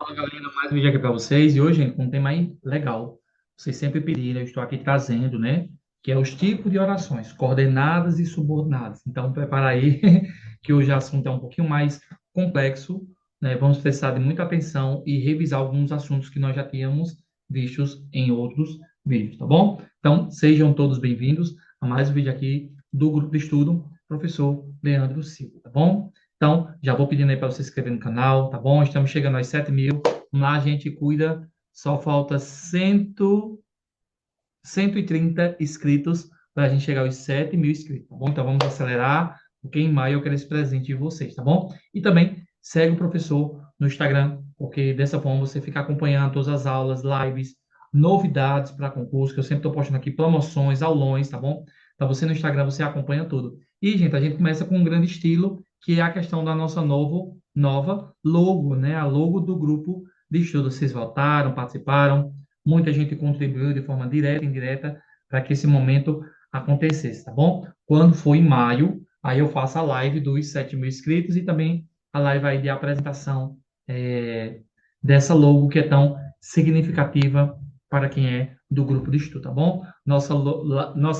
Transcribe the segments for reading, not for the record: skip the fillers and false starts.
Fala galera, mais um vídeo aqui para vocês. E hoje, gente, com um tema aí legal. Vocês sempre pediram, eu estou aqui trazendo, né? Que é os tipos de orações, coordenadas e subordinadas. Então, prepara aí, que hoje o assunto é um pouquinho mais complexo, né? Vamos precisar de muita atenção e revisar alguns assuntos que nós já tínhamos vistos em outros vídeos, tá bom? Então, sejam todos bem-vindos a mais um vídeo aqui do grupo de estudo, professor Leandro Silva, tá bom? Então, já vou pedindo aí para você se inscrever no canal, tá bom? Estamos chegando aos 7.000. Vamos lá, a gente cuida. Só falta 130 inscritos para a gente chegar aos 7.000 inscritos, tá bom? Então, vamos acelerar, porque em maio eu quero esse presente de vocês, tá bom? E também segue o professor no Instagram, porque dessa forma você fica acompanhando todas as aulas, lives, novidades para concurso, que eu sempre estou postando aqui promoções, aulões, tá bom? Então, você no Instagram, você acompanha tudo. E, gente, a gente começa com um grande estilo, que é a questão da nossa nova logo, né? A logo do grupo de estudo. Vocês votaram, participaram, muita gente contribuiu de forma direta e indireta para que esse momento acontecesse, tá bom? Quando for em maio, aí eu faço a live dos 7.000 inscritos e também a live aí de apresentação dessa logo que é tão significativa para quem é do grupo de estudo, tá bom? Nossa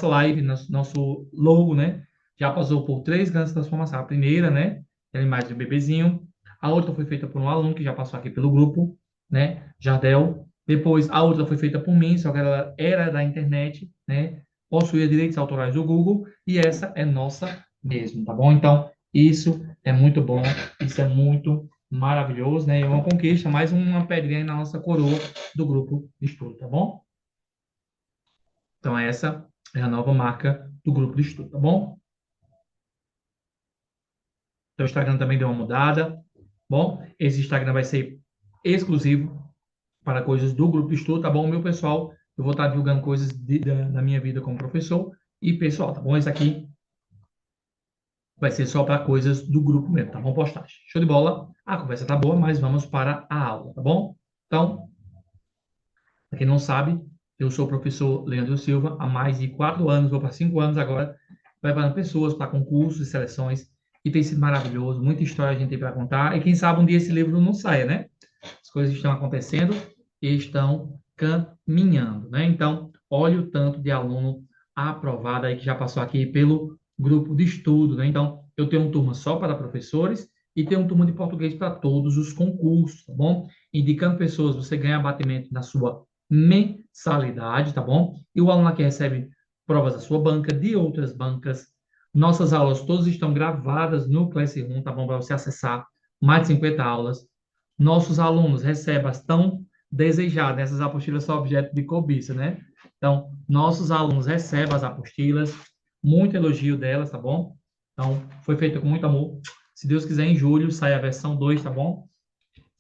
live, nosso logo, né? Já passou por três grandes transformações. A primeira, né? É a imagem do bebezinho. A outra foi feita por um aluno que já passou aqui pelo grupo, né? Jardel. Depois, a outra foi feita por mim, só que ela era da internet, né? Possuía direitos autorais do Google. E essa é nossa mesmo, tá bom? Então, isso é muito bom. Isso é muito maravilhoso, né? É uma conquista, mais uma pedrinha na nossa coroa do grupo de estudo, tá bom? Então, essa é a nova marca do grupo de estudo, tá bom? Então, o Instagram também deu uma mudada. Bom, esse Instagram vai ser exclusivo para coisas do grupo de estudo, tá bom, meu pessoal? Eu vou estar divulgando coisas da minha vida como professor e pessoal, tá bom? Esse aqui vai ser só para coisas do grupo mesmo, tá bom? Postagem. Show de bola? A conversa tá boa, mas vamos para a aula, tá bom? Então, para quem não sabe, eu sou o professor Leandro Silva há mais de 4 anos, vou para 5 anos agora, preparando pessoas para concursos e seleções, e tem sido maravilhoso, muita história a gente tem para contar, e quem sabe um dia esse livro não saia, né? As coisas estão acontecendo e estão caminhando, né? Então, olha o tanto de aluno aprovado aí que já passou aqui pelo grupo de estudo, né? Então, eu tenho uma turma só para professores e tenho uma turma de português para todos os concursos, tá bom? Indicando pessoas, você ganha abatimento na sua mensalidade, tá bom? E o aluno aqui recebe provas da sua banca, de outras bancas. Nossas aulas todas estão gravadas no Classroom, tá bom? Para você acessar mais de 50 aulas. Nossos alunos recebem as tão desejadas, essas apostilas são objeto de cobiça, né? Então, nossos alunos recebem as apostilas, muito elogio delas, tá bom? Então, foi feito com muito amor. Se Deus quiser, em julho sai a versão 2, tá bom?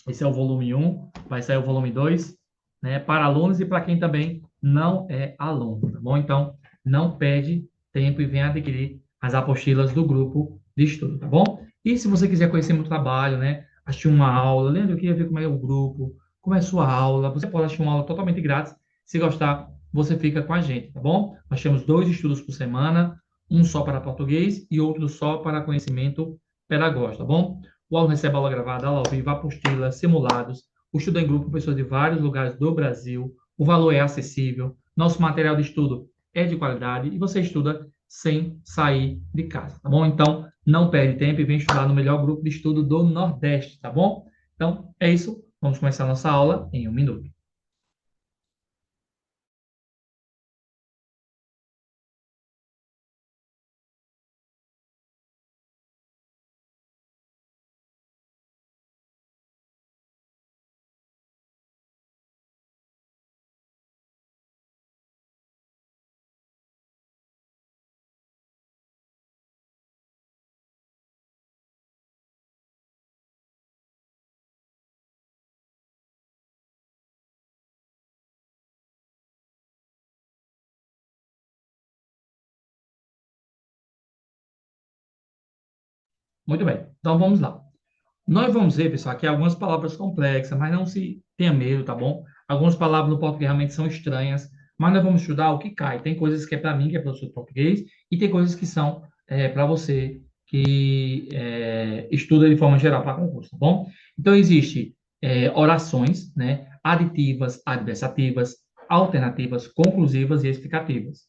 Esse é o volume 1, vai sair o volume 2, né? Para alunos e para quem também não é aluno, tá bom? Então, não perde tempo e venha adquirir as apostilas do grupo de estudo, tá bom? E se você quiser conhecer meu trabalho, né? Assistir uma aula, Leandro, eu queria ver como é o grupo, como é a sua aula, você pode assistir uma aula totalmente grátis. Se gostar, você fica com a gente, tá bom? Nós temos 2 estudos por semana, um só para português e outro só para conhecimento pedagógico, tá bom? O aluno recebe aula gravada, aula ao vivo, apostila, simulados. O estudo é em grupo com pessoas de vários lugares do Brasil. O valor é acessível. Nosso material de estudo é de qualidade e você estuda sem sair de casa, tá bom? Então, não perde tempo e vem estudar no melhor grupo de estudo do Nordeste, tá bom? Então, é isso. Vamos começar a nossa aula em 1 minuto. Muito bem. Então, vamos lá. Nós vamos ver, pessoal, aqui algumas palavras complexas, mas não se tenha medo, tá bom? Algumas palavras no português realmente são estranhas, mas nós vamos estudar o que cai. Tem coisas que é para mim, que é professor de português, e tem coisas que são para você que estuda de forma geral para concurso, tá bom? Então, existe. orações, né? Aditivas, adversativas, alternativas, conclusivas e explicativas.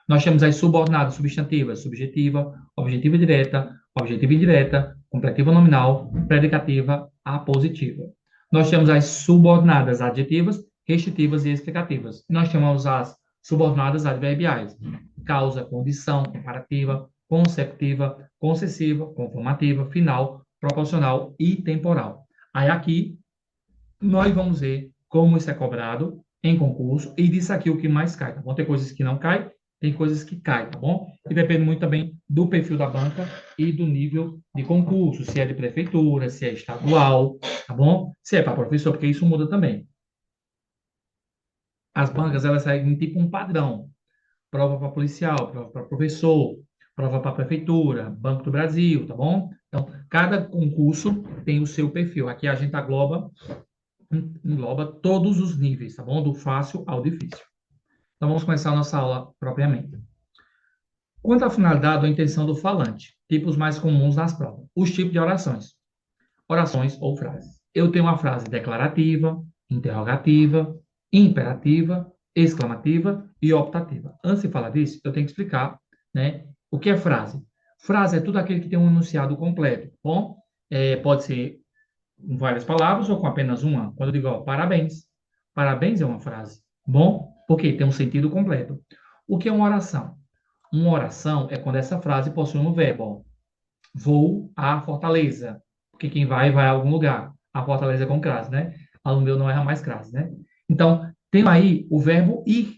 Nós temos as subordinadas substantivas, subjetiva, objetiva direta, objetiva indireta, completiva nominal, predicativa, apositiva. Nós temos as subordinadas adjetivas, restritivas e explicativas. Nós temos as subordinadas adverbiais, causa, condição, comparativa, consecutiva, concessiva, conformativa, final, proporcional e temporal. Aí aqui nós vamos ver como isso é cobrado em concurso e disso aqui o que mais cai, tá bom? Tem coisas que não caem, tem coisas que caem, tá bom? E depende muito também do perfil da banca e do nível de concurso, se é de prefeitura, se é estadual, tá bom? Se é para professor, porque isso muda também. As bancas, elas seguem tipo um padrão. Prova para policial, prova para professor, prova para prefeitura, Banco do Brasil, tá bom? Então, cada concurso tem o seu perfil. Aqui a gente engloba todos os níveis, tá bom? Do fácil ao difícil. Então, vamos começar a nossa aula propriamente. Quanto à finalidade ou intenção do falante, tipos mais comuns nas provas. Os tipos de orações. Orações ou frases. Eu tenho uma frase declarativa, interrogativa, imperativa, exclamativa e optativa. Antes de falar disso, eu tenho que explicar, né, o que é frase. Frase é tudo aquele que tem um enunciado completo. Bom, pode ser com várias palavras ou com apenas uma. Quando eu digo, ó, parabéns. Parabéns é uma frase. Bom, porque tem um sentido completo. O que é uma oração? Uma oração é quando essa frase possui um verbo. Ó. Vou à Fortaleza. Porque quem vai, vai a algum lugar. A Fortaleza é com crase, né? Aluno meu não erra mais crase, né? Então, tem aí o verbo ir.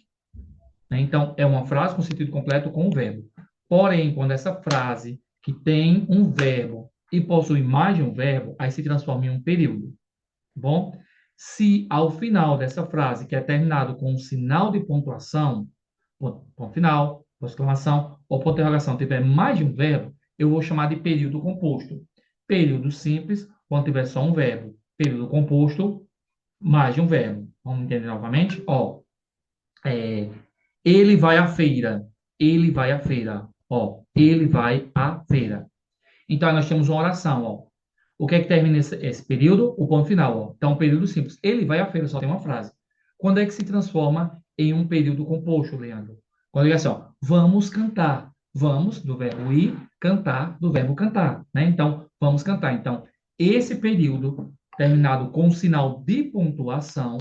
Né? Então, é uma frase com sentido completo com o verbo. Porém, quando essa frase que tem um verbo e possui mais de um verbo, aí se transforma em um período. Tá bom? Se ao final dessa frase, que é terminado com um sinal de pontuação, ponto final, ponto de exclamação ou ponto de interrogação, tiver mais de um verbo, eu vou chamar de período composto. Período simples, quando tiver só um verbo. Período composto, mais de um verbo. Vamos entender novamente? Ó, é, ele vai à feira. Ele vai à feira. Ó, ele vai à feira. Então, aí nós temos uma oração, ó. O que é que termina esse período? O ponto final, ó. Então, um período simples. Ele vai à feira, só tem uma frase. Quando é que se transforma em um período composto, Leandro? Quando é assim, ó, vamos cantar. Vamos, do verbo ir, cantar, do verbo cantar, né? Então, vamos cantar. Então, esse período, terminado com um sinal de pontuação,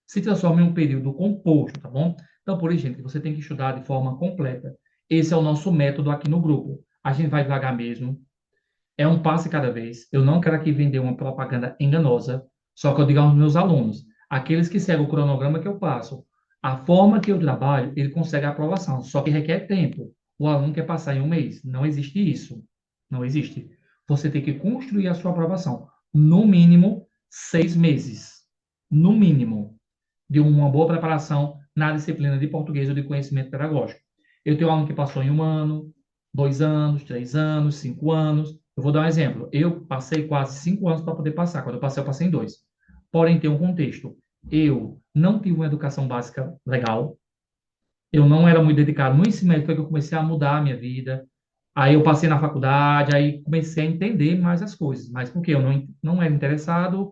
se transforma em um período composto, tá bom? Então, por isso, gente, você tem que estudar de forma completa. Esse é o nosso método aqui no grupo. A gente vai devagar mesmo, é um passo cada vez. Eu não quero aqui vender uma propaganda enganosa, só que eu digo aos meus alunos, aqueles que seguem o cronograma que eu passo, a forma que eu trabalho, ele consegue a aprovação, só que requer tempo. O aluno quer passar em um mês. Não existe isso. Não existe. Você tem que construir a sua aprovação. No mínimo, 6 meses. No mínimo, de uma boa preparação na disciplina de português ou de conhecimento pedagógico. Eu tenho um aluno que passou em 1 ano, 2 anos, 3 anos, 5 anos. Eu vou dar um exemplo. Eu passei quase 5 anos para poder passar. Quando eu passei em 2. Porém, tem um contexto. Eu não tive uma educação básica legal. Eu não era muito dedicado. No ensino médio foi que eu comecei a mudar a minha vida. Aí eu passei na faculdade, aí comecei a entender mais as coisas. Mas porque eu não era interessado,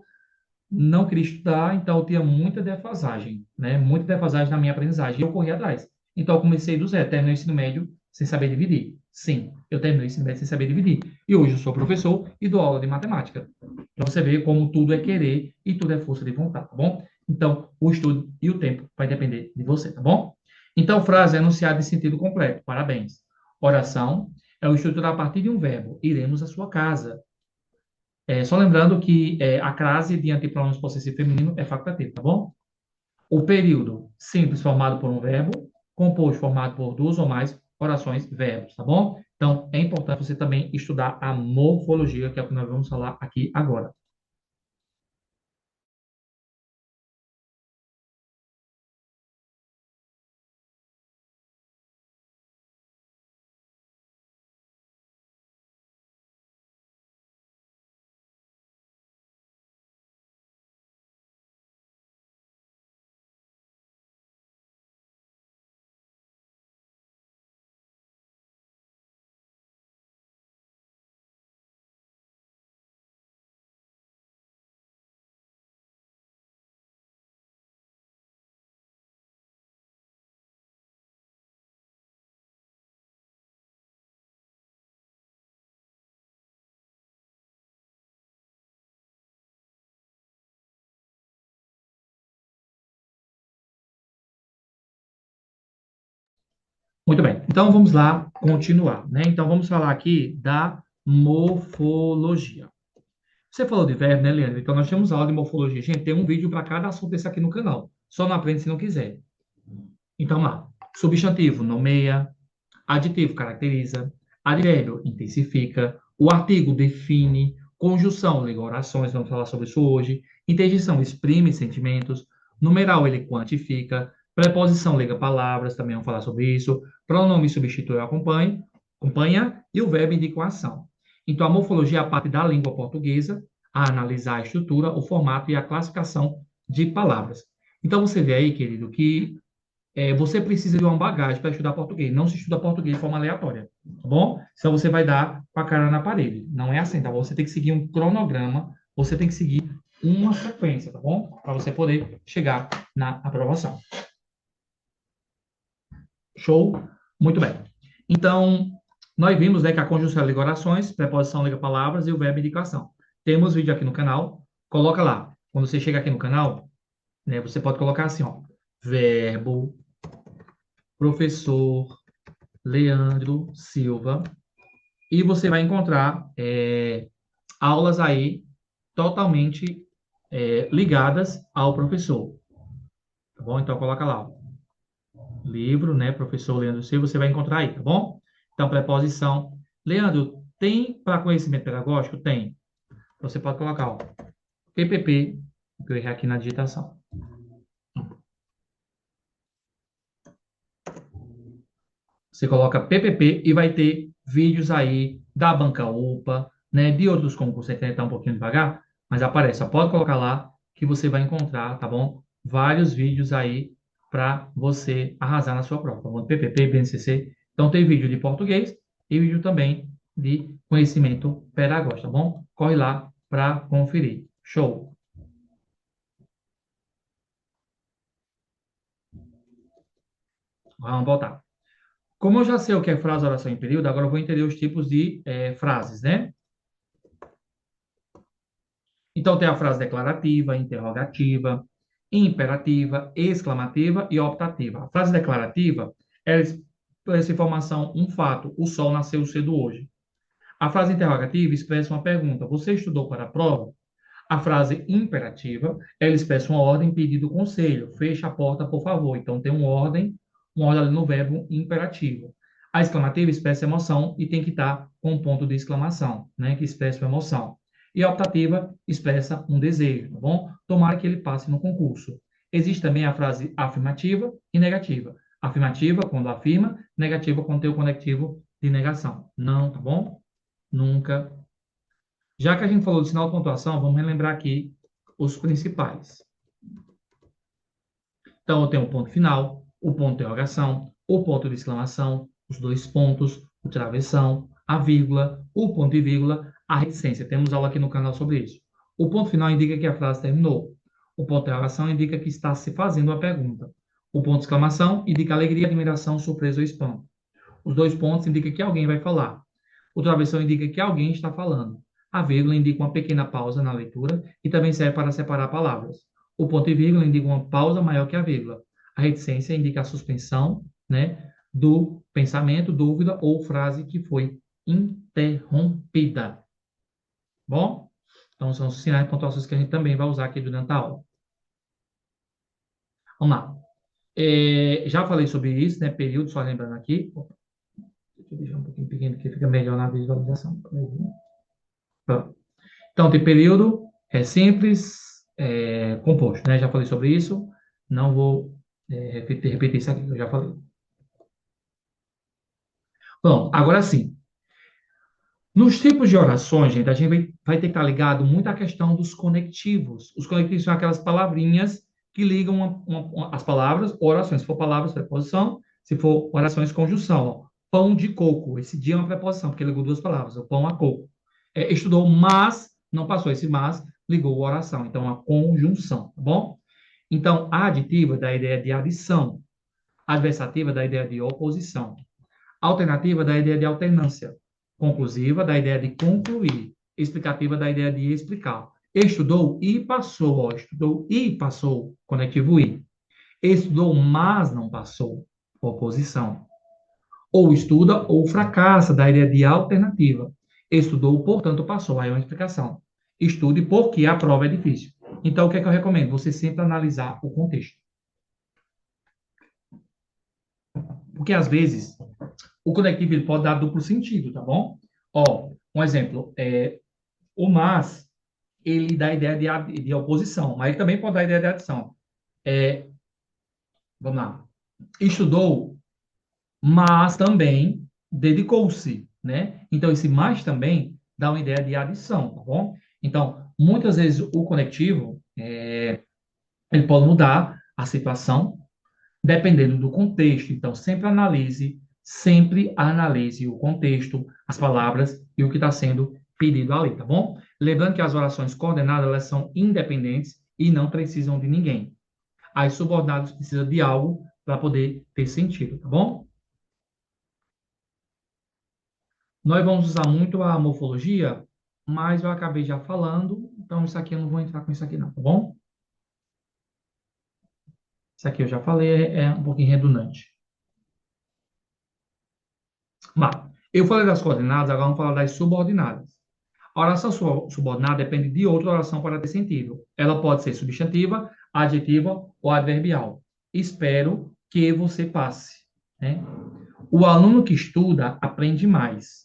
não queria estudar, então eu tinha muita defasagem, né? Muita defasagem na minha aprendizagem. E eu corri atrás. Então eu comecei do zero, terminei o ensino médio sem saber dividir. Sim, eu terminei o ensino médio sem saber dividir. E hoje eu sou professor e dou aula de matemática. Para você ver como tudo é querer e tudo é força de vontade, tá bom? Então, o estudo e o tempo vai depender de você, tá bom? Então, frase é enunciada em sentido completo. Parabéns. Oração é o estruturar a partir de um verbo. Iremos à sua casa. Só lembrando que a crase de antepronomes possessivo feminino é facultativa, tá bom? O período simples formado por um verbo, composto formado por duas ou mais orações, verbos, tá bom? Então, é importante você também estudar a morfologia, que é o que nós vamos falar aqui agora. Muito bem. Então, vamos lá continuar, né? Então, vamos falar aqui da morfologia. Você falou de verbo, né, Leandro? Então, nós temos aula de morfologia. Gente, tem um vídeo para cada assunto desse aqui no canal. Só não aprende se não quiser. Então, lá. Substantivo, nomeia. Adjetivo, caracteriza. Advérbio, intensifica. O artigo, define. Conjunção, liga orações. Vamos falar sobre isso hoje. Interjeição, exprime sentimentos. Numeral, ele quantifica. Preposição, liga palavras. Também vamos falar sobre isso. Pronome, substitui ou acompanha. E o verbo indica a ação. Então, a morfologia é a parte da língua portuguesa a analisar a estrutura, o formato e a classificação de palavras. Então, você vê aí, querido, que você precisa de uma bagagem para estudar português. Não se estuda português de forma aleatória, tá bom? Senão você vai dar com a cara na parede. Não é assim, tá bom? Você tem que seguir um cronograma, você tem que seguir uma sequência, tá bom? Para você poder chegar na aprovação. Show? Muito bem. Então, nós vimos, né, que a conjunção liga orações, preposição liga palavras e o verbo indicação. Temos vídeo aqui no canal. Coloca lá. Quando você chega aqui no canal, né, você pode colocar assim, ó, verbo, professor Leandro Silva, e você vai encontrar aulas aí totalmente ligadas ao professor, tá bom? Então, coloca lá, ó, livro, né, professor Leandro Silva, você vai encontrar aí, tá bom? Então, preposição. Leandro, tem para conhecimento pedagógico? Tem. Você pode colocar, ó, PPP, que eu errei aqui na digitação. Você coloca PPP e vai ter vídeos aí da Banca UPA, né, de outros concursos. Você está um pouquinho devagar, mas aparece. Só pode colocar lá que você vai encontrar, tá bom? Vários vídeos aí para você arrasar na sua prova. Tá bom? PPP, BNCC. Então tem vídeo de português e vídeo também de conhecimento pedagógico, tá bom? Corre lá para conferir. Show! Vamos voltar. Como eu já sei o que é frase, oração e período, agora eu vou entender os tipos de frases, né? Então, tem a frase declarativa, interrogativa, imperativa, exclamativa e optativa. A frase declarativa, ela expressa informação, um fato, o sol nasceu cedo hoje. A frase interrogativa expressa uma pergunta, você estudou para a prova? A frase imperativa, ela expressa uma ordem, pedido, conselho, fecha a porta, por favor. Então, tem uma ordem ali no verbo imperativo. A exclamativa expressa emoção e tem que estar com um ponto de exclamação, né, que expressa uma emoção. E a optativa expressa um desejo, tá bom? Tomara que ele passe no concurso. Existe também a frase afirmativa e negativa. Afirmativa, quando afirma, negativa, quando tem o conectivo de negação. Não, tá bom? Nunca. Já que a gente falou de sinal de pontuação, vamos relembrar aqui os principais. Então, eu tenho o ponto final, o ponto de interrogação, o ponto de exclamação, os dois pontos, o travessão, a vírgula, o ponto e vírgula, a reticência. Temos aula aqui no canal sobre isso. O ponto final indica que a frase terminou. O ponto de interrogação indica que está se fazendo uma pergunta. O ponto de exclamação indica alegria, admiração, surpresa ou espanto. Os dois pontos indicam que alguém vai falar. O travessão indica que alguém está falando. A vírgula indica uma pequena pausa na leitura e também serve para separar palavras. O ponto e vírgula indica uma pausa maior que a vírgula. A reticência indica a suspensão, né, do pensamento, dúvida ou frase que foi interrompida. Bom? Então, são os sinais de pontuações que a gente também vai usar aqui durante a aula. Vamos lá. Já falei sobre isso, né? Período, só lembrando aqui. Deixa eu deixar um pouquinho pequeno, que fica melhor na visualização. Pronto. Então, tem período, é simples, composto, né? Já falei sobre isso. Não vou repetir isso aqui, que eu já falei. Bom, agora sim. Nos tipos de orações, gente, a gente vai ter que estar ligado muito à questão dos conectivos. Os conectivos são aquelas palavrinhas que ligam as palavras, orações. Se for palavras, preposição. Se for orações, conjunção. Ó. Pão de coco. Esse dia é uma preposição, porque ligou duas palavras. O pão a coco. Estudou, mas não passou. Esse mas ligou a oração. Então, a conjunção, tá bom? Então, a aditiva dá a ideia de adição. Adversativa dá a ideia de oposição. Alternativa dá a ideia de alternância. Conclusiva dá a ideia de concluir. Explicativa dá a ideia de explicar. Estudou e passou. Ó, estudou e passou. Conectivo I. Estudou, mas não passou. Oposição. Ou estuda ou fracassa, da ideia de alternativa. Estudou, portanto, passou. Aí é uma explicação. Estude porque a prova é difícil. Então, o que é que eu recomendo? Você sempre analisar o contexto. Porque, às vezes, o conectivo ele pode dar duplo sentido, tá bom? Ó, um exemplo, o mas, ele dá a ideia de oposição, mas ele também pode dar a ideia de adição. É, vamos lá. Estudou, mas também dedicou-se, né? Então, esse mais também dá uma ideia de adição, tá bom? Então, muitas vezes o conectivo, ele pode mudar a situação dependendo do contexto. Então, sempre analise o contexto, as palavras e o que está sendo pedido ali, tá bom? Lembrando que as orações coordenadas, elas são independentes e não precisam de ninguém. As subordinadas precisam de algo para poder ter sentido, tá bom? Nós vamos usar muito a morfologia, mas eu acabei já falando, então isso aqui eu não vou entrar com isso aqui não, tá bom? Isso aqui eu já falei, é um pouquinho redundante. Mas, eu falei das coordenadas, agora vamos falar das subordinadas. A oração subordinada depende de outra oração para ter sentido. Ela pode ser substantiva, adjetiva ou adverbial. Espero que você passe, né? O aluno que estuda aprende mais.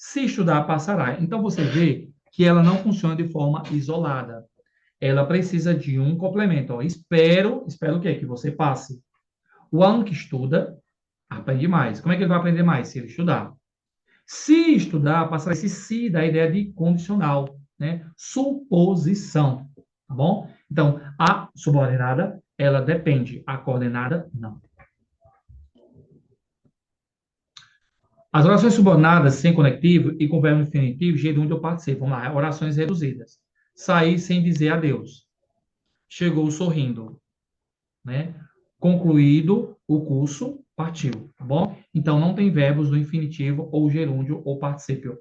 Se estudar, passará. Então, você vê que ela não funciona de forma isolada. Ela precisa de um complemento. Ó. Espero o quê? Que você passe. O aluno que estuda aprende mais. Como é que ele vai aprender mais? Se ele estudar. Se estudar, passar esse se da ideia de condicional, né? Suposição, tá bom? Então, a subordinada, ela depende, a coordenada, não. As orações subordinadas sem conectivo e com verbo infinitivo, gerúndio ou participo. Vamos lá, orações reduzidas. Sair sem dizer adeus. Chegou sorrindo, né? Concluído o curso, partiu, tá bom? Então, não tem verbos do infinitivo ou gerúndio ou particípio.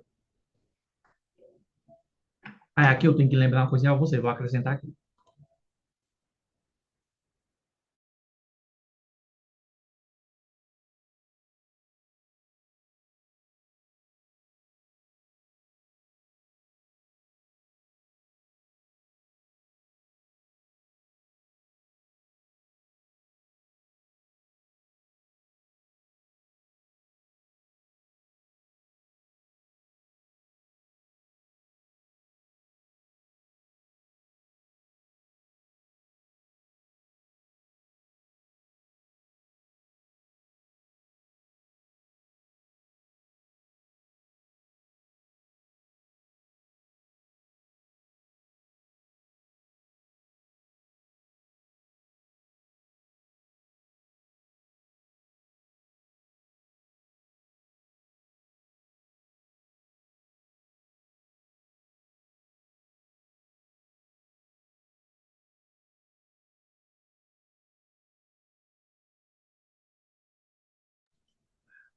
Ah, aqui eu tenho que lembrar uma coisinha a você, vou acrescentar aqui.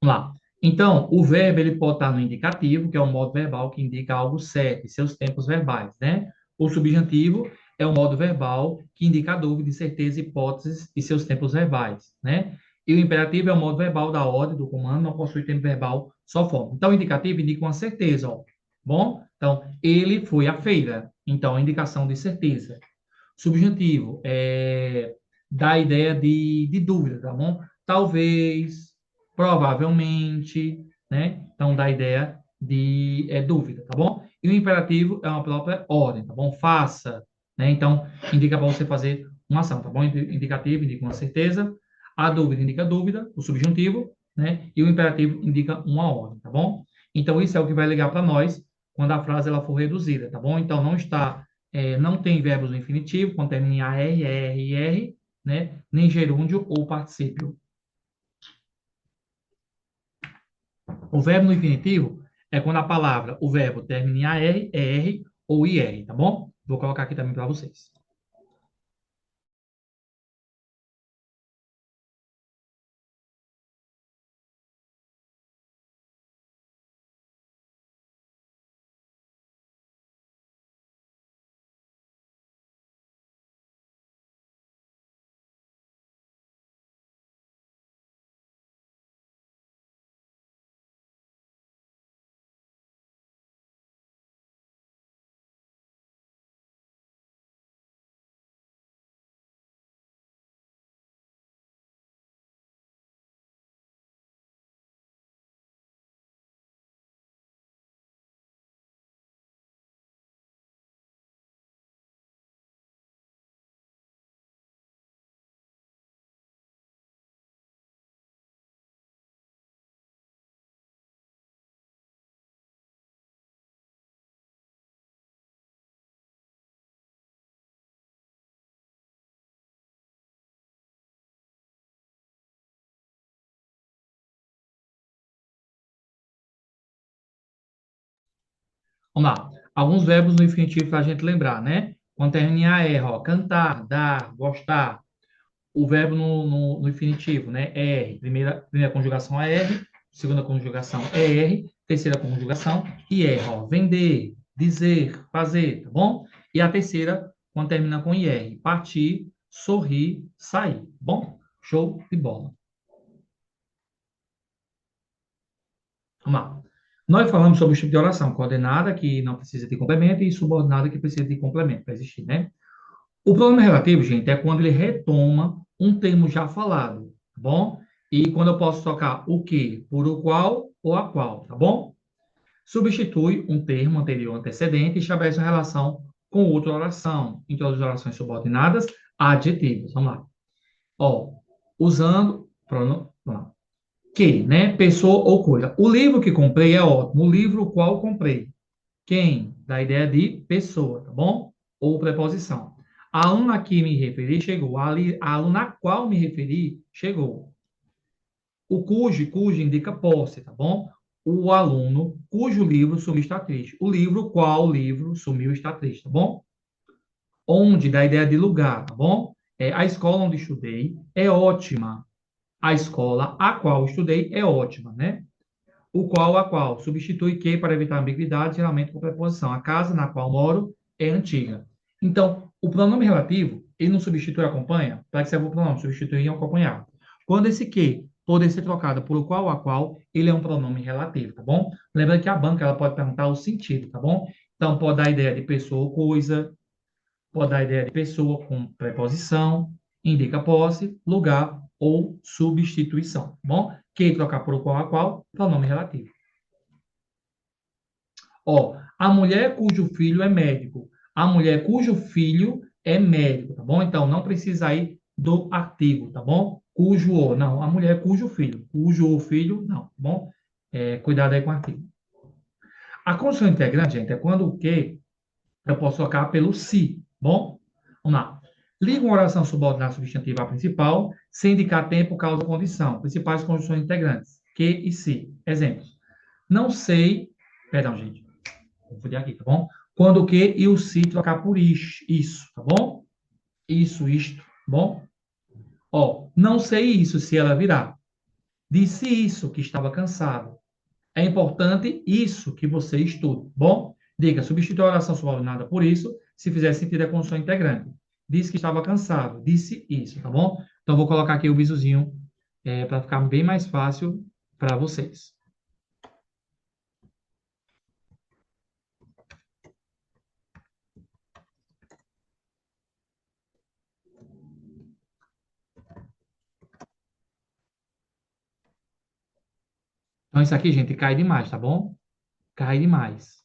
Vamos lá. Então, o verbo ele pode estar no indicativo, que é o modo verbal que indica algo certo, e seus tempos verbais, né? O subjuntivo é o modo verbal que indica a dúvida, incerteza, hipóteses e seus tempos verbais, né? E o imperativo é o modo verbal da ordem, do comando, não possui tempo verbal, só forma. Então, o indicativo indica uma certeza, ó. Bom? Então, ele foi à feira. Então, a indicação de certeza. Subjuntivo dá a ideia de dúvida, tá bom? Talvez, provavelmente, né? Então dá a ideia de dúvida, tá bom? E o imperativo é uma própria ordem, tá bom? Faça, né? Então indica para você fazer uma ação, tá bom? Indicativo indica uma certeza, a dúvida indica dúvida, o subjuntivo, né? E o imperativo indica uma ordem, tá bom? Então isso é o que vai ligar para nós quando a frase ela for reduzida, tá bom? Então não tem verbos no infinitivo, quando termina em AR, ER, IR, né? Nem gerúndio ou particípio. O verbo no infinitivo é quando o verbo termina em AR, ER ou IR, tá bom? Vou colocar aqui também para vocês. Vamos lá. Alguns verbos no infinitivo para a gente lembrar, né? Quando termina em AR, ó, cantar, dar, gostar. O verbo no infinitivo, né? R. Primeira conjugação é R, segunda conjugação é R, terceira conjugação IR, ó. Vender, dizer, fazer, tá bom? E a terceira, quando termina com IR, partir, sorrir, sair, tá bom? Show de bola. Vamos lá. Nós falamos sobre o tipo de oração, coordenada, que não precisa de complemento, e subordinada, que precisa de complemento para existir, né? O pronome relativo, gente, é quando ele retoma um termo já falado, tá bom? E quando eu posso trocar o que por o qual ou a qual, tá bom? Substitui um termo anterior antecedente e estabelece uma relação com outra oração. Em todas as orações subordinadas, adjetivos. Vamos lá. Ó, usando pronome que, né? Pessoa ou coisa. O livro que comprei é ótimo. O livro qual comprei. Quem? Da ideia de pessoa, tá bom? Ou preposição. A aluna a que me referi chegou. A aluna a qual me referi chegou. O cujo indica posse, tá bom? O aluno cujo livro sumiu está triste. O livro qual livro sumiu está triste, tá bom? Onde, da ideia de lugar, tá bom? A escola onde estudei é ótima. A escola a qual estudei é ótima, né? O qual, a qual. Substitui que para evitar ambiguidade, geralmente com preposição. A casa na qual moro é antiga. Então, o pronome relativo, ele não substitui acompanha? Para que serve o pronome? Substituir e acompanhar. Quando esse que poder ser trocado por o qual, a qual, ele é um pronome relativo, tá bom? Lembrando que a banca, ela pode perguntar o sentido, tá bom? Então, pode dar a ideia de pessoa ou coisa, pode dar a ideia de pessoa com preposição, indica posse, lugar ou substituição, tá bom? Que trocar por o qual, a qual, pronome relativo. Ó, a mulher cujo filho é médico. A mulher cujo filho é médico, tá bom? Então, não precisa ir do artigo, tá bom? Cujo ou, não. A mulher cujo filho. Cujo ou filho, não, tá bom? Cuidado aí com o artigo. A condição integrante, gente, é quando o que eu posso trocar pelo se, tá bom? Vamos lá. Liga uma oração subordinada substantiva à principal, sem indicar tempo, causa ou condição. Principais condições integrantes. Que e se. Exemplos. Não sei. Perdão, gente. Vou fazer aqui, tá bom? Quando o que e o se trocar por isso, tá bom? Isso, isto, tá bom? Ó, não sei isso se ela virá. Disse isso que estava cansado. É importante isso que você estuda, tá bom? Diga, substitui a oração subordinada por isso, se fizer sentido a condição integrante. Disse que estava cansado. Disse isso, tá bom? Então, vou colocar aqui o visozinho para ficar bem mais fácil para vocês. Então, isso aqui, gente, cai demais, tá bom? Cai demais.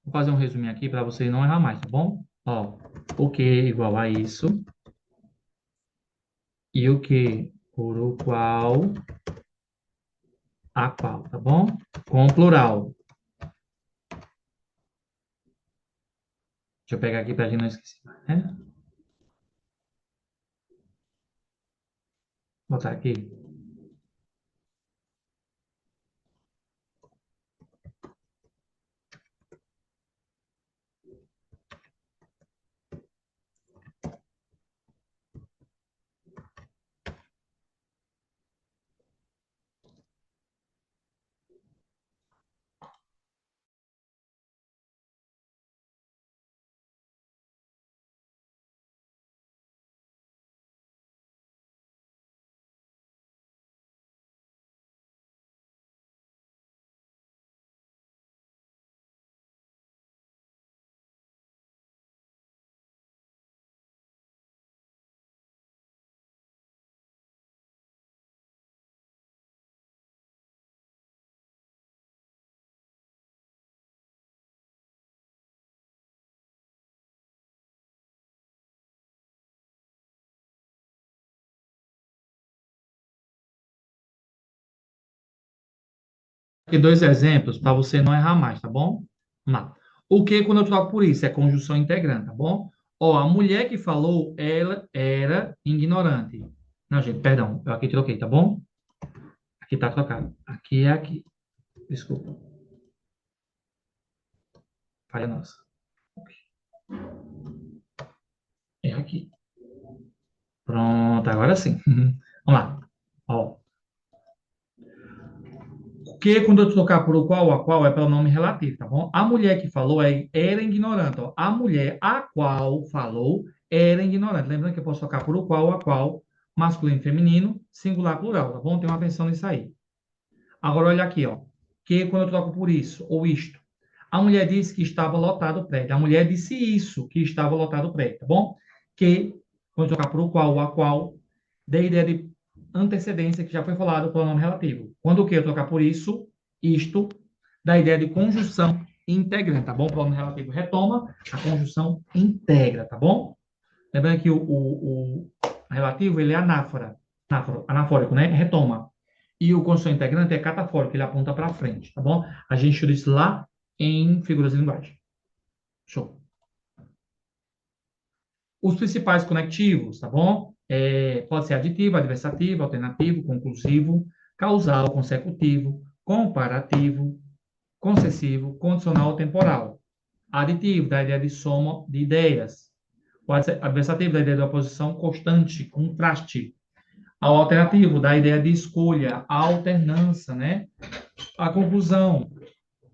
Vou fazer um resuminho aqui para você não errar mais, tá bom? Ó, o que igual a isso e o que por o qual a qual, tá bom? Com o plural. Deixa eu pegar aqui para a gente não esquecer, né? Vou botar aqui. Aqui dois exemplos para você não errar mais, tá bom? Vamos lá. O que quando eu troco por isso? É conjunção integrante, tá bom? Ó, a mulher que falou, ela era ignorante. Não, gente, perdão, eu aqui troquei, tá bom? Aqui tá trocado. Aqui é aqui. Desculpa. Falha nossa. É aqui. Pronto, agora sim. Vamos lá. Ó, que quando eu trocar por o qual, a qual é para o nome relativo, tá bom? A mulher que falou era ignorante, ó. A mulher a qual falou era ignorante. Lembrando que eu posso trocar por o qual, a qual, masculino e feminino, singular, plural, tá bom? Tem uma atenção nisso aí. Agora, olha aqui, ó. Que quando eu troco por isso, ou isto. A mulher disse que estava lotado o prédio. A mulher disse isso, que estava lotado o prédio, tá bom? Que, quando eu trocar por o qual, a qual, da ideia de antecedência que já foi falado pelo nome relativo. Quando o que eu trocar por isso, isto, da ideia de conjunção integrante, tá bom? O nome relativo retoma, a conjunção integra, tá bom? Lembrando que o relativo, ele é anafórico, né? Retoma. E o conjunção integrante é catafórico, ele aponta para frente, tá bom? A gente estuda isso lá em figuras de linguagem. Show. Os principais conectivos, tá bom? Pode ser aditivo, adversativo, alternativo, conclusivo, causal, consecutivo, comparativo, concessivo, condicional, temporal. Aditivo, da ideia de soma de ideias. O adversativo, da ideia de oposição constante, contraste. Ao alternativo, da ideia de escolha, alternância, né? A conclusão,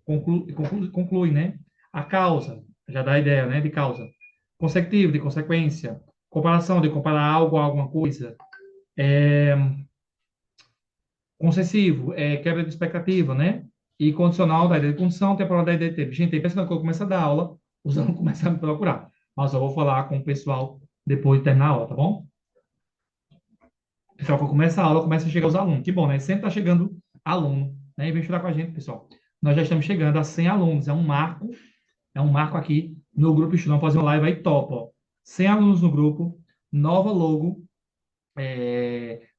conclui, né? A causa, já dá a ideia, né, de causa. Consecutivo, de consequência. Comparação, de comparar algo a alguma coisa. Concessivo, quebra de expectativa, né? E condicional, da ideia de condição, temporal, da ideia de tempo. Gente, tem pensando que eu começo a dar aula, os alunos começam a me procurar. Mas eu vou falar com o pessoal depois de terminar a aula, tá bom? Pessoal, quando começa a aula, começa a chegar os alunos. Que bom, né? Sempre está chegando aluno, né? E vem estudar com a gente, pessoal. Nós já estamos chegando a 100 alunos. É um marco aqui no grupo Estudo. Vamos fazer uma live aí top, ó. 100 alunos no grupo, nova logo,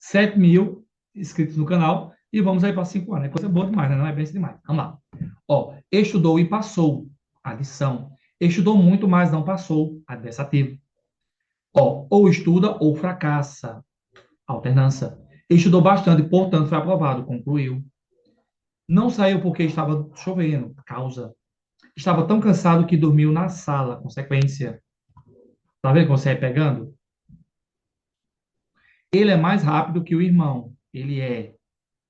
7 mil inscritos no canal e vamos aí para 5 anos. É coisa boa demais, né? Não é bem demais. Vamos lá. Ó, estudou e passou. Adição. Estudou muito, mas não passou. Adversativo. Ó, ou estuda ou fracassa. Alternância. Estudou bastante, portanto, foi aprovado. Concluiu. Não saiu porque estava chovendo. Causa. Estava tão cansado que dormiu na sala. Consequência. Tá vendo como você vai pegando? Ele é mais rápido que o irmão. Ele é.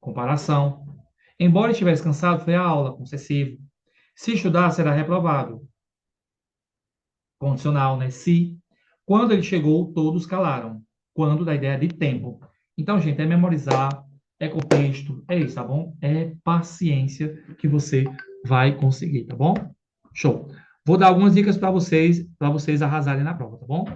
Comparação. Embora estivesse cansado, foi a aula. Concessivo. Se estudar, será reprovado. Condicional, né? Se. Quando ele chegou, todos calaram. Quando, da ideia de tempo. Então, gente, é memorizar, é contexto, é isso, tá bom? É paciência que você vai conseguir, tá bom? Show. Vou dar algumas dicas para vocês arrasarem na prova, tá bom?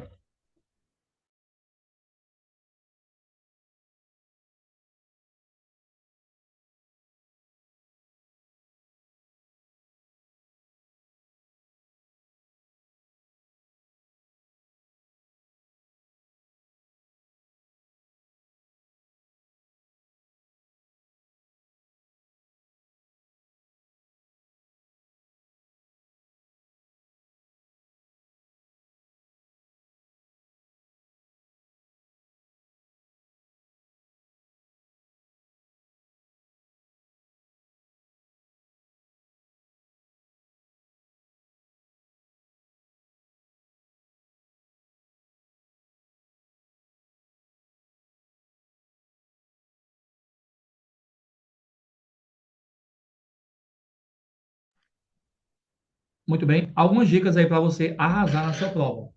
Muito bem. Algumas dicas aí para você arrasar na sua prova.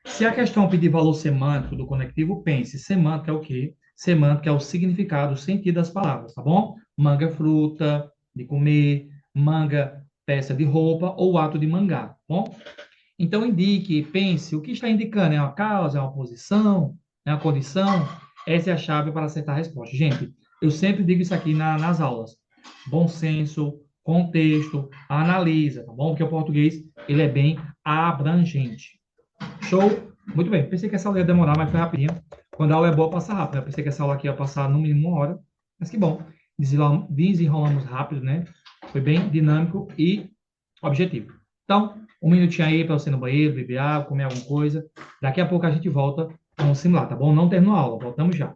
Se a questão pedir valor semântico do conectivo, pense. Semântica é o quê? Semântica é o significado, o sentido das palavras, tá bom? Manga é fruta, de comer, manga, peça de roupa ou ato de mangar, tá bom? Então, indique, pense, o que está indicando? É uma causa, é uma posição, é uma condição? Essa é a chave para acertar a resposta. Gente, eu sempre digo isso aqui nas aulas. Bom senso, contexto, analisa, tá bom? Porque o português, ele é bem abrangente. Show? Muito bem. Pensei que essa aula ia demorar, mas foi rapidinho. Quando a aula é boa, passa rápido, né? Eu pensei que essa aula aqui ia passar no mínimo 1 hora. Mas que bom. Desenrolamos rápido, né? Foi bem dinâmico e objetivo. Então, um minutinho aí para você ir no banheiro, beber água, comer alguma coisa. Daqui a pouco a gente volta com o simular, tá bom? Não terminou a aula, voltamos já.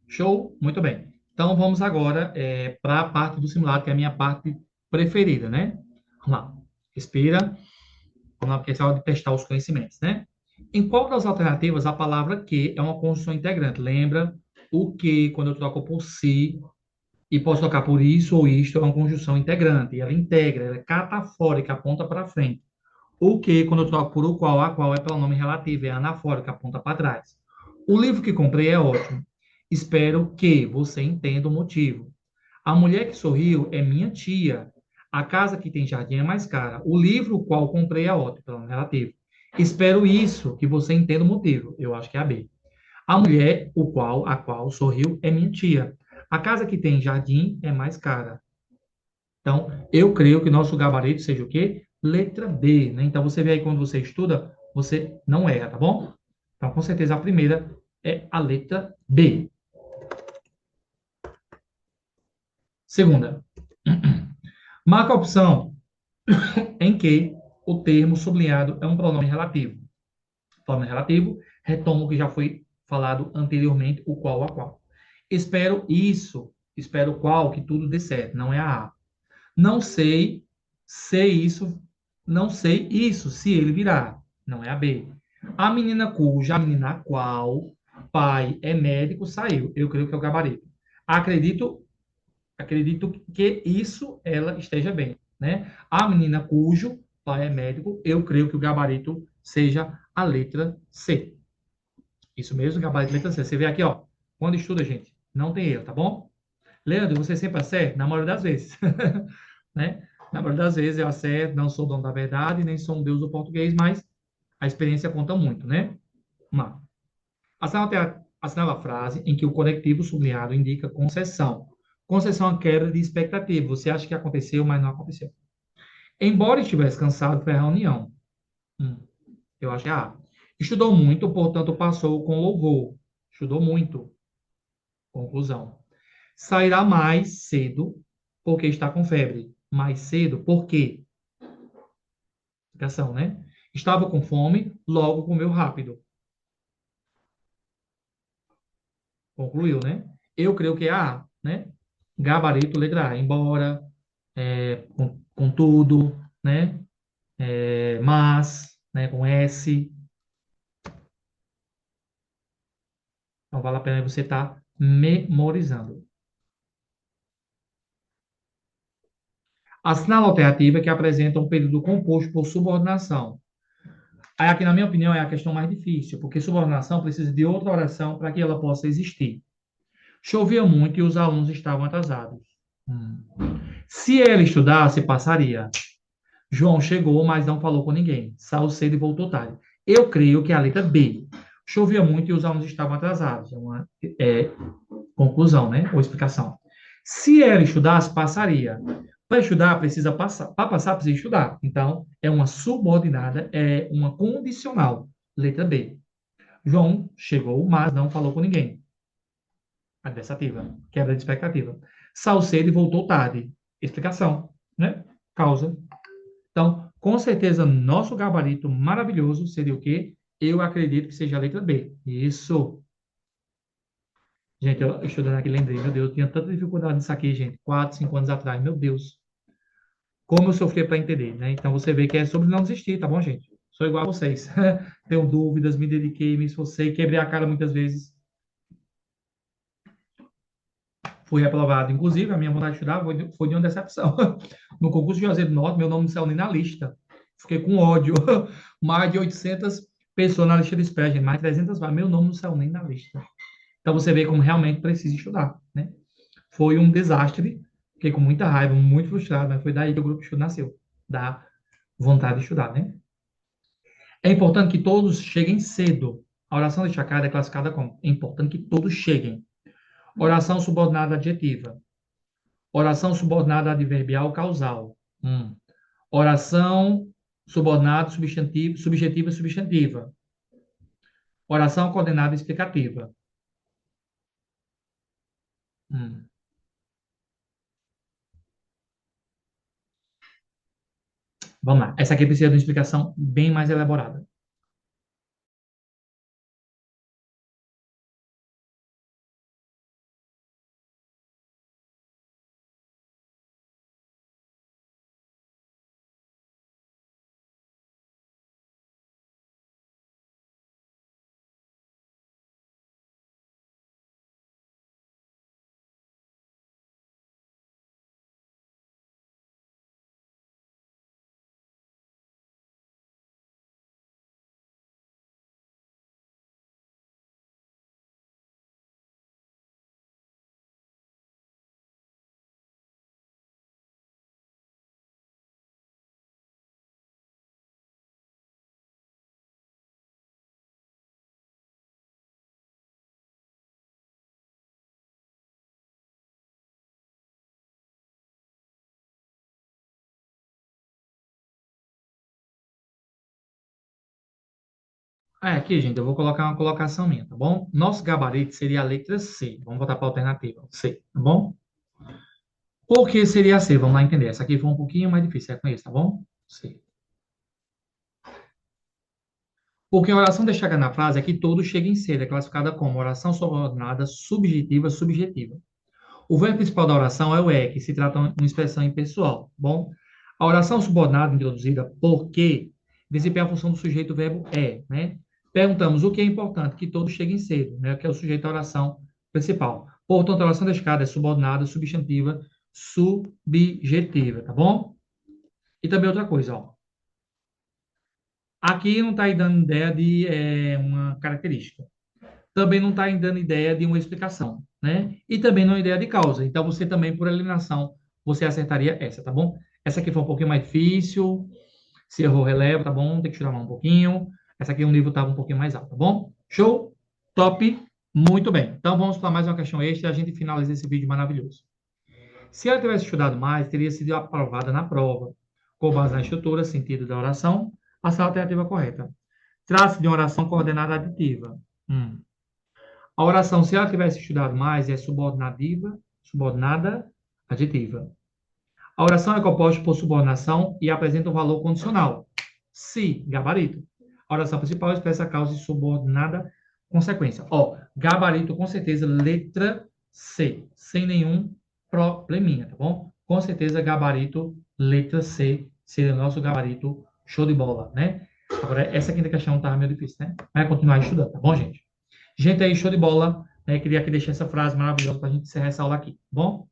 Show? Muito bem. Então, vamos agora para a parte do simulado, que é a minha parte preferida, né? Vamos lá. Respira. Vamos lá, porque essa é a hora de testar os conhecimentos, né? Em qual das alternativas a palavra que é uma conjunção integrante? Lembra o que, quando eu troco por se, e posso trocar por isso ou isto, é uma conjunção integrante. Ela integra, ela é catafórica, aponta para frente. O que, quando eu troco por o qual, a qual é pronome relativo, é anafórico, aponta para trás. O livro que comprei é ótimo. Espero que você entenda o motivo. A mulher que sorriu é minha tia. A casa que tem jardim é mais cara. O livro o qual comprei é ótimo, pronome relativo. Espero isso, que você entenda o motivo. Eu acho que é a B. A mulher a qual sorriu é minha tia. A casa que tem jardim é mais cara. Então, eu creio que nosso gabarito seja o quê? Letra B, né? Então, você vê aí quando você estuda, você não erra, tá bom? Então, com certeza, a primeira é a letra B. Segunda, marca a opção em que o termo sublinhado é um pronome relativo. Pronome relativo, retomo o que já foi falado anteriormente, o qual a qual. Espero isso, espero qual, que tudo dê certo, não é a A. Não sei, sei isso, não sei isso, se ele virá. Não é a B. A menina cuja, a menina a qual, pai é médico, saiu. Eu creio que é o gabarito. Acredito, acredito que isso ela esteja bem, né? A menina cujo pai é médico, eu creio que o gabarito seja a letra C. Isso mesmo, gabarito letra C. Você vê aqui, ó, quando estuda, gente, não tem erro, tá bom? Leandro, você sempre acerta? Na maioria das vezes. Né? Na maioria das vezes eu acerto, não sou dono da verdade, nem sou um deus do português, mas a experiência conta muito, né? Vamos lá. Assinala a frase em que o conectivo sublinhado indica concessão. Concessão é uma quebra de expectativa. Você acha que aconteceu, mas não aconteceu. Embora estivesse cansado, foi a reunião. Hum, eu acho que é A. Estudou muito, portanto passou com louvor. Estudou muito. Conclusão. Sairá mais cedo porque está com febre. Mais cedo, por quê? Explicação, né? Estava com fome, logo comeu rápido. Concluiu, né? Eu creio que é A, né? Gabarito, letra A. Embora, com tudo, né? Mas, né? Com S. Então, vale a pena você estar memorizando. Assinala a alternativa que apresenta um período composto por subordinação. Aí, aqui, na minha opinião, é a questão mais difícil, porque subordinação precisa de outra oração para que ela possa existir. Chovia muito e os alunos estavam atrasados. Hum. Se ele estudasse, passaria. João chegou, mas não falou com ninguém. Saiu cedo e voltou tarde. Eu creio que é a letra B. Chovia muito e os alunos estavam atrasados. É uma conclusão, né? Ou explicação. Se ele estudasse, passaria. Para estudar, precisa passar. Para passar, precisa estudar. Então, é uma subordinada, é uma condicional. Letra B. João chegou, mas não falou com ninguém. Adversativa. Quebra de expectativa. Saiu cedo e voltou tarde. Explicação, né? Causa. Então, com certeza, nosso gabarito maravilhoso seria o quê? Eu acredito que seja a letra B. Isso. Gente, eu estudando aqui, lembrei, meu Deus, eu tinha tanta dificuldade nisso aqui, gente, 4, 5 anos atrás, meu Deus. Como eu sofri para entender, né? Então, você vê que é sobre não desistir, tá bom, gente? Sou igual a vocês. Tenho dúvidas, me dediquei, me esforcei, quebrei a cara muitas vezes, fui reprovado. Inclusive, a minha vontade de estudar foi de uma decepção. No concurso de Juazeiro do Norte, meu nome não saiu nem na lista. Fiquei com ódio. Mais de 800 pessoas na lista de espera, gente. Mais de 300 vagas. Meu nome não saiu nem na lista. Então, você vê como realmente precisa estudar, né? Foi um desastre. Fiquei com muita raiva, muito frustrado, mas foi daí que o Grupo Estudo nasceu. Da vontade de estudar, né? É importante que todos cheguem cedo. A oração destacada é classificada como: é importante que todos cheguem. Oração subordinada adjetiva. Oração subordinada adverbial causal. Oração subordinada subjetiva substantiva. Oração coordenada explicativa. Hum. Vamos lá. Essa aqui precisa de uma explicação bem mais elaborada. Aqui, gente, eu vou colocar uma colocação minha, tá bom? Nosso gabarito seria a letra C. Vamos voltar para a alternativa, C, tá bom? Por que seria C? Vamos lá entender. Essa aqui foi um pouquinho mais difícil, é com isso, tá bom? C. Porque a oração deixada na frase é que todo chega em C, é classificada como oração subordinada, subjetiva, subjetiva. O verbo principal da oração é o é, que se trata de uma expressão impessoal, tá bom? A oração subordinada introduzida por que desempenha a função do sujeito verbo é, né? Perguntamos o que é importante, que todos cheguem cedo, né? Que é o sujeito da oração principal. Portanto, a oração descada é subordinada, substantiva, subjetiva, tá bom? E também outra coisa, ó. Aqui não está aí dando ideia de uma característica. Também não está dando ideia de uma explicação, né? E também não é ideia de causa. Então, você também, por eliminação, você acertaria essa, tá bom? Essa aqui foi um pouquinho mais difícil. Se errou, releva, tá bom? Tem que tirar mais um pouquinho. Essa aqui o nível estava um pouquinho mais alto, tá bom? Show? Top? Muito bem. Então, vamos para mais uma questão extra e a gente finaliza esse vídeo maravilhoso. Se ela tivesse estudado mais, teria sido aprovada na prova, com base na estrutura, sentido da oração, a alternativa correta. Trata-se de uma oração coordenada aditiva. A oração, se ela tivesse estudado mais, é subordinativa, subordinada, aditiva. A oração é composta por subordinação e apresenta um valor condicional. Se, gabarito. A oração principal expressa a causa de subordinada consequência. Ó, gabarito, com certeza, letra C, sem nenhum probleminha, tá bom? Com certeza, gabarito, letra C, seria o nosso gabarito, show de bola, né? Agora, essa quinta questão estava meio difícil, né? Vai continuar estudando, tá bom, gente? Gente aí, show de bola. Né? Queria aqui deixar essa frase maravilhosa para a gente encerrar essa aula aqui, tá bom?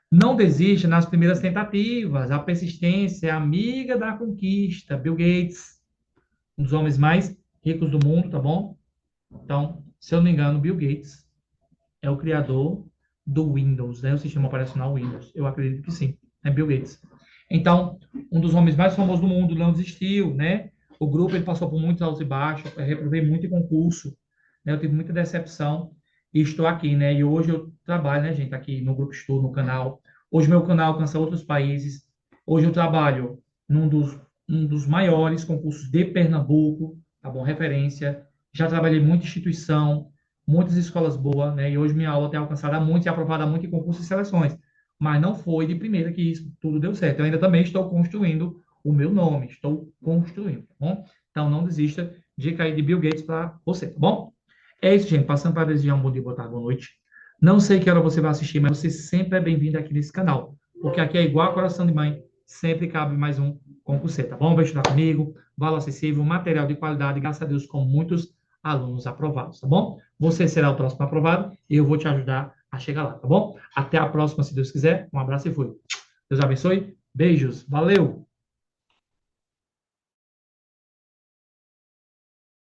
Não desista nas primeiras tentativas. A persistência é amiga da conquista. Bill Gates, um dos homens mais ricos do mundo, tá bom? Então, se eu não me engano, Bill Gates é o criador do Windows, né? O sistema operacional Windows. Eu acredito que sim, é Bill Gates. Então, um dos homens mais famosos do mundo não desistiu, né? O grupo ele passou por muitos altos e baixos, eu reprovei muito em concurso, né? Eu tive muita decepção e estou aqui, né? E hoje eu trabalho, né, gente, aqui no Grupo Estudo, no canal. Hoje meu canal alcança outros países. Hoje eu trabalho um dos maiores concursos de Pernambuco, tá bom? Referência. Já trabalhei em muita instituição, muitas escolas boas, né? E hoje minha aula tem alcançado muito e aprovada muito em concursos e seleções. Mas não foi de primeira que isso tudo deu certo. Eu ainda também estou construindo o meu nome, estou construindo, tá bom? Então não desista de cair de Bill Gates para você, tá bom? É isso, gente. Passando para desejar um bom dia, boa tarde, boa noite. Não sei que hora você vai assistir, mas você sempre é bem-vindo aqui nesse canal. Porque aqui é igual a Coração de Mãe, sempre cabe mais um com você, tá bom? Vai estudar comigo, valor acessível, material de qualidade, graças a Deus, com muitos alunos aprovados, tá bom? Você será o próximo aprovado e eu vou te ajudar a chegar lá, tá bom? Até a próxima, se Deus quiser. Um abraço e fui. Deus abençoe. Beijos. Valeu!